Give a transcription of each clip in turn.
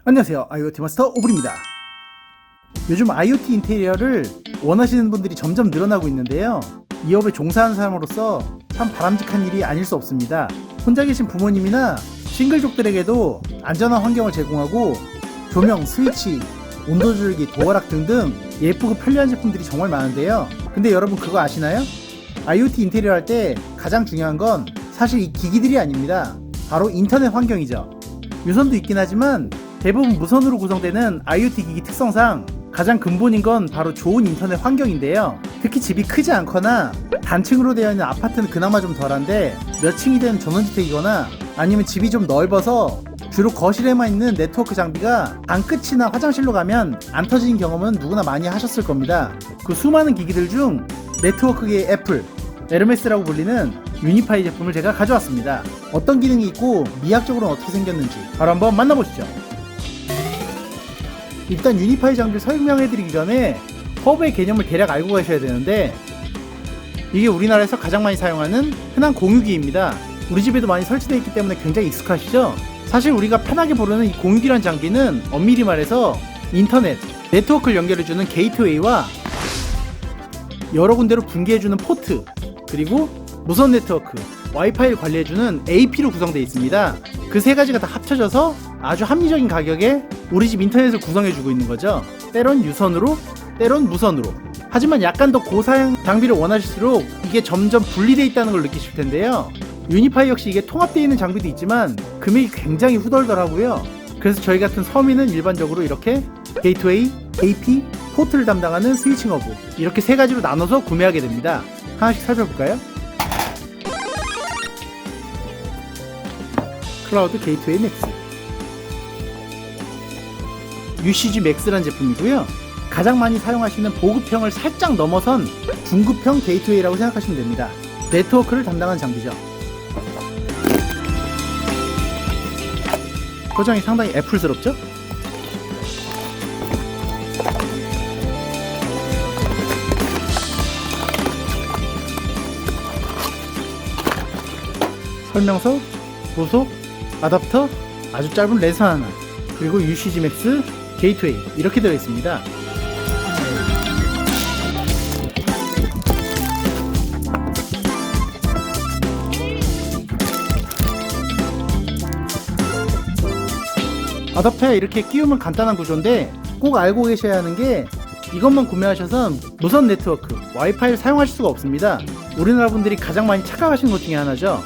안녕하세요, IoT 마스터 오블입니다. 요즘 IoT 인테리어를 원하시는 분들이 점점 늘어나고 있는데요, 이 업에 종사하는 사람으로서 참 바람직한 일이 아닐 수 없습니다. 혼자 계신 부모님이나 싱글족들에게도 안전한 환경을 제공하고 조명, 스위치, 온도 조절기, 도어락 등등 예쁘고 편리한 제품들이 정말 많은데요, 근데 여러분 그거 아시나요? IoT 인테리어 할 때 가장 중요한 건 사실 이 기기들이 아닙니다. 바로 인터넷 환경이죠. 유선도 있긴 하지만 대부분 무선으로 구성되는 IoT 기기 특성상 가장 근본인 건 바로 좋은 인터넷 환경인데요, 특히 집이 크지 않거나 단층으로 되어 있는 아파트는 그나마 좀 덜한데 몇 층이 된 전원주택이거나 아니면 집이 좀 넓어서 주로 거실에만 있는 네트워크 장비가 방 끝이나 화장실로 가면 안 터지는 경험은 누구나 많이 하셨을 겁니다. 그 수많은 기기들 중 네트워크계의 애플, 에르메스라고 불리는 유니파이 제품을 제가 가져왔습니다. 어떤 기능이 있고 미학적으로는 어떻게 생겼는지 바로 한번 만나보시죠. 일단 유니파이 장비를 설명해드리기 전에 허브의 개념을 대략 알고 가셔야 되는데, 이게 우리나라에서 가장 많이 사용하는 흔한 공유기입니다. 우리 집에도 많이 설치되어 있기 때문에 굉장히 익숙하시죠? 사실 우리가 편하게 부르는 이 공유기란 장비는 엄밀히 말해서 인터넷, 네트워크를 연결해주는 게이트웨이와 여러 군데로 분개해주는 포트, 그리고 무선 네트워크, 와이파이를 관리해주는 AP로 구성되어 있습니다. 그 세 가지가 다 합쳐져서 아주 합리적인 가격에 우리 집 인터넷을 구성해주고 있는 거죠. 때론 유선으로, 때론 무선으로. 하지만 약간 더 고사양 장비를 원하실수록 이게 점점 분리되어 있다는 걸 느끼실 텐데요, 유니파이 역시 이게 통합되어 있는 장비도 있지만 금액이 굉장히 후덜덜하고요. 그래서 저희 같은 서민은 일반적으로 이렇게 게이트웨이, AP, 포트를 담당하는 스위칭 허브, 이렇게 세 가지로 나눠서 구매하게 됩니다. 하나씩 살펴볼까요? 클라우드 게이트웨이 맥스, UCG 맥스라는 제품이고요. 가장 많이 사용하시는 보급형을 살짝 넘어선 중급형 게이트웨이라고 생각하시면 됩니다. 네트워크를 담당하는 장비죠. 포장이 상당히 애플스럽죠? 설명서, 부속, 아답터, 아주 짧은 레서 하나, 그리고 UCG 맥스, 게이트웨이 이렇게 되어 있습니다. 아답터에 이렇게 끼우면 간단한 구조인데 꼭 알고 계셔야 하는 게, 이것만 구매하셔선 무선 네트워크, 와이파이를 사용하실 수가 없습니다. 우리나라 분들이 가장 많이 착각하시는 것 중에 하나죠.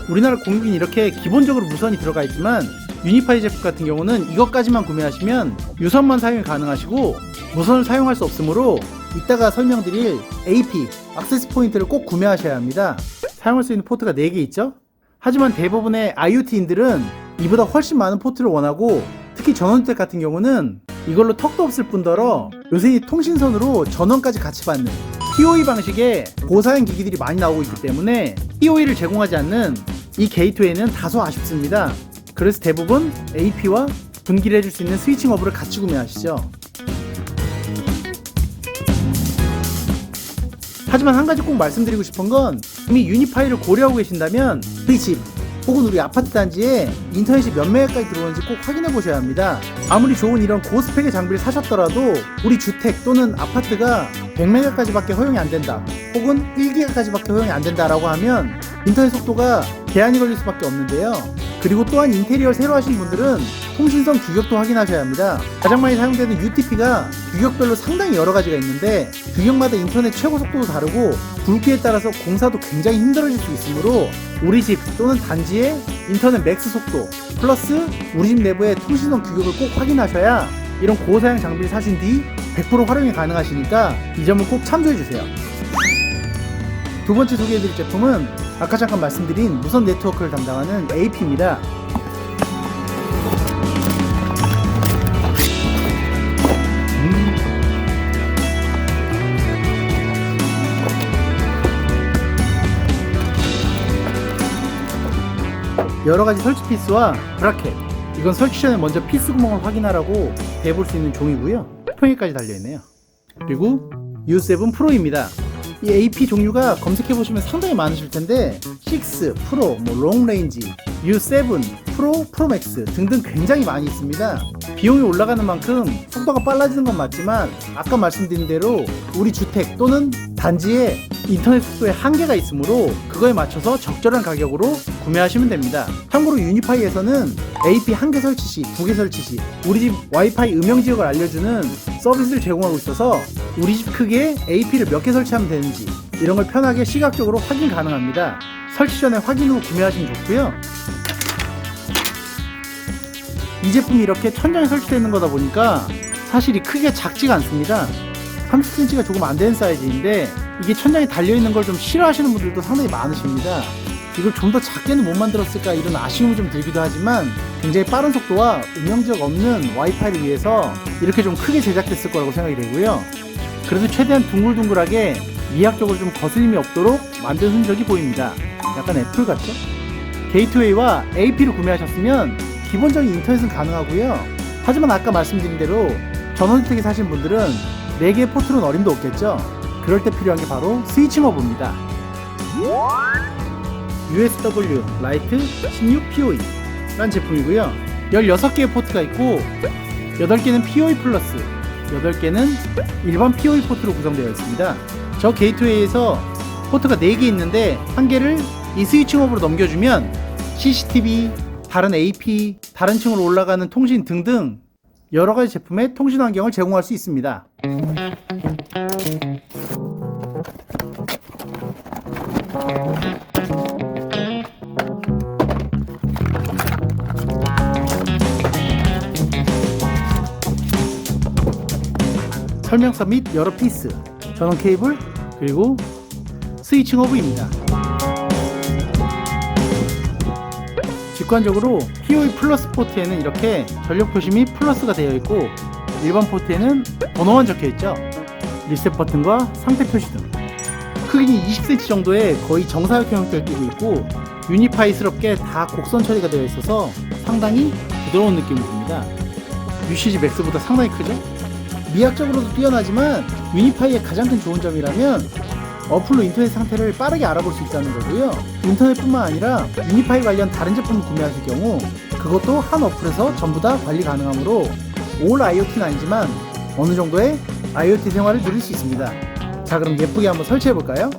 우리나라 공유기는 이렇게 기본적으로 무선이 들어가 있지만 유니파이 제품 같은 경우는 이것까지만 구매하시면 유선만 사용이 가능하시고 무선을 사용할 수 없으므로 이따가 설명드릴 AP, 액세스 포인트를 꼭 구매하셔야 합니다. 사용할 수 있는 포트가 4개 있죠? 하지만 대부분의 IoT인들은 이보다 훨씬 많은 포트를 원하고, 특히 전원주택 같은 경우는 이걸로 턱도 없을 뿐더러 요새 이 통신선으로 전원까지 같이 받는 PoE 방식의 고사양 기기들이 많이 나오고 있기 때문에 PoE를 제공하지 않는 이 게이트웨이는 다소 아쉽습니다. 그래서 대부분 AP와 분기를 해줄 수 있는 스위칭 허브를 같이 구매하시죠. 하지만 한 가지 꼭 말씀드리고 싶은 건, 이미 유니파이를 고려하고 계신다면 우리 집 혹은 우리 아파트 단지에 인터넷이 몇 메가까지 들어오는지 꼭 확인해 보셔야 합니다. 아무리 좋은 이런 고스펙의 장비를 사셨더라도 우리 주택 또는 아파트가 100메가까지밖에 허용이 안 된다, 혹은 1기가까지밖에 허용이 안 된다라고 하면 인터넷 속도가 제한이 걸릴 수밖에 없는데요. 그리고 또한 인테리어를 새로 하신 분들은 통신선 규격도 확인하셔야 합니다. 가장 많이 사용되는 UTP가 규격별로 상당히 여러 가지가 있는데 규격마다 인터넷 최고 속도도 다르고 굵기에 따라서 공사도 굉장히 힘들어질 수 있으므로 우리 집 또는 단지의 인터넷 맥스 속도 플러스 우리 집 내부의 통신선 규격을 꼭 확인하셔야 이런 고사양 장비를 사신 뒤 100% 활용이 가능하시니까 이 점을 꼭 참조해주세요. 두 번째 소개해드릴 제품은 아까 잠깐 말씀드린 무선 네트워크를 담당하는 AP입니다. 여러가지 설치 피스와 브라켓, 이건 설치 전에 먼저 피스 구멍을 확인하라고 대볼 수 있는 종이고요. 평에까지 달려있네요. 그리고 U7 프로입니다. 이 AP 종류가 검색해보시면 상당히 많으실 텐데 6, 프로, 롱레인지, U7, 프로, 프로맥스 등등 굉장히 많이 있습니다. 비용이 올라가는 만큼 속도가 빨라지는 건 맞지만 아까 말씀드린 대로 우리 주택 또는 단지에 인터넷 속도에 한계가 있으므로 그거에 맞춰서 적절한 가격으로 구매하시면 됩니다. 참고로 유니파이에서는 AP 1개 설치 시, 2개 설치 시 우리 집 와이파이 음영 지역을 알려주는 서비스를 제공하고 있어서 우리 집 크기에 AP를 몇 개 설치하면 되는지 이런 걸 편하게 시각적으로 확인 가능합니다. 설치 전에 확인 후 구매하시면 좋고요. 이 제품이 이렇게 천장에 설치되어 있는 거다 보니까 사실 이 크기가 작지가 않습니다. 30cm가 조금 안 되는 사이즈인데 이게 천장에 달려있는 걸 좀 싫어하시는 분들도 상당히 많으십니다. 이걸 좀 더 작게는 못 만들었을까 이런 아쉬움이 좀 들기도 하지만 굉장히 빠른 속도와 음영지역 없는 와이파이를 위해서 이렇게 좀 크게 제작됐을 거라고 생각이 되고요. 그래도 최대한 둥글둥글하게 미학적으로 좀 거슬림이 없도록 만든 흔적이 보입니다. 약간 애플 같죠? 게이트웨이와 AP를 구매하셨으면 기본적인 인터넷은 가능하고요. 하지만 아까 말씀드린 대로 전원주택에 사신 분들은 4개의 포트로는 어림도 없겠죠. 그럴 때 필요한 게 바로 스위칭 허브입니다. USW 라이트 16POE 라는 제품이고요. 16개의 포트가 있고 8개는 POE 플러스 8개는 일반 POE 포트로 구성되어 있습니다. 저 게이트웨이에서 포트가 4개 있는데 한 개를 이 스위칭 허브로 넘겨주면 CCTV, 다른 AP, 다른 층으로 올라가는 통신 등등 여러가지 제품의 통신 환경을 제공할 수 있습니다. 설명서 및 여러 피스, 전원 케이블, 그리고 스위칭 허브입니다. 직관적으로 POE 플러스 포트에는 이렇게 전력 표심이 플러스가 되어 있고 일반 포트에는 번호만 적혀 있죠. 리셋 버튼과 상태 표시 등 크기는 20cm 정도의 거의 정사각 형태를 띠고 있고 유니파이스럽게 다 곡선 처리가 되어 있어서 상당히 부드러운 느낌이 듭니다. UCG 맥스보다 상당히 크죠? 미학적으로도 뛰어나지만 유니파이의 가장 큰 좋은 점이라면 어플로 인터넷 상태를 빠르게 알아볼 수 있다는 거고요. 인터넷뿐만 아니라 유니파이 관련 다른 제품을 구매하실 경우 그것도 한 어플에서 전부 다 관리 가능하므로 올 IoT는 아니지만 어느 정도의 IoT 생활을 누릴 수 있습니다. 자, 그럼 예쁘게 한번 설치해 볼까요?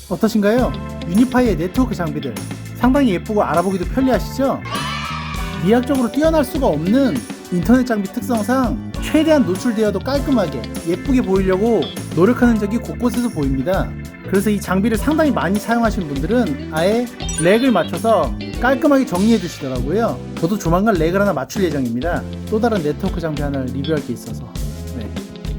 어떠신가요? 유니파이의 네트워크 장비들 상당히 예쁘고 알아보기도 편리하시죠? 미학적으로 뛰어날 수가 없는 인터넷 장비 특성상 최대한 노출되어도 깔끔하게 예쁘게 보이려고 노력하는 적이 곳곳에서 보입니다. 그래서 이 장비를 상당히 많이 사용하시는 분들은 아예 렉을 맞춰서 깔끔하게 정리해 두시더라고요. 저도 조만간 렉을 하나 맞출 예정입니다. 또 다른 네트워크 장비 하나를 리뷰할 게 있어서.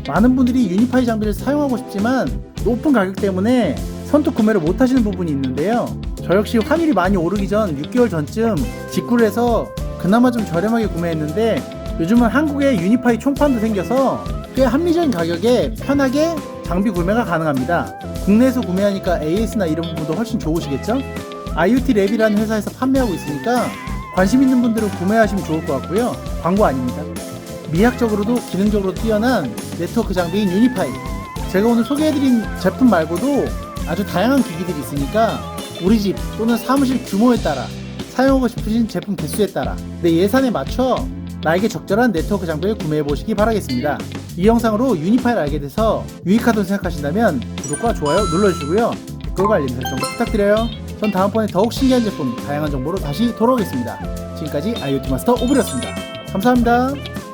많은 분들이 유니파이 장비를 사용하고 싶지만 높은 가격 때문에 선뜻 구매를 못 하시는 부분이 있는데요. 저 역시 환율이 많이 오르기 전 6개월 전쯤 직구를 해서 그나마 좀 저렴하게 구매했는데 요즘은 한국에 유니파이 총판도 생겨서 꽤 합리적인 가격에 편하게 장비 구매가 가능합니다. 국내에서 구매하니까 AS나 이런 부분도 훨씬 좋으시겠죠? IoT 랩이라는 회사에서 판매하고 있으니까 관심 있는 분들은 구매하시면 좋을 것 같고요. 광고 아닙니다. 미학적으로도 기능적으로도 뛰어난 네트워크 장비인 유니파이. 제가 오늘 소개해드린 제품 말고도 아주 다양한 기기들이 있으니까 우리 집 또는 사무실 규모에 따라 사용하고 싶으신 제품 개수에 따라 내 예산에 맞춰 나에게 적절한 네트워크 장비를 구매해 보시기 바라겠습니다. 이 영상으로 유니파이를 알게 돼서 유익하다고 생각하신다면 구독과 좋아요 눌러주시고요. 댓글과 알림 설정 부탁드려요. 전 다음번에 더욱 신기한 제품, 다양한 정보로 다시 돌아오겠습니다. 지금까지 IoT 마스터 오브리였습니다. 감사합니다.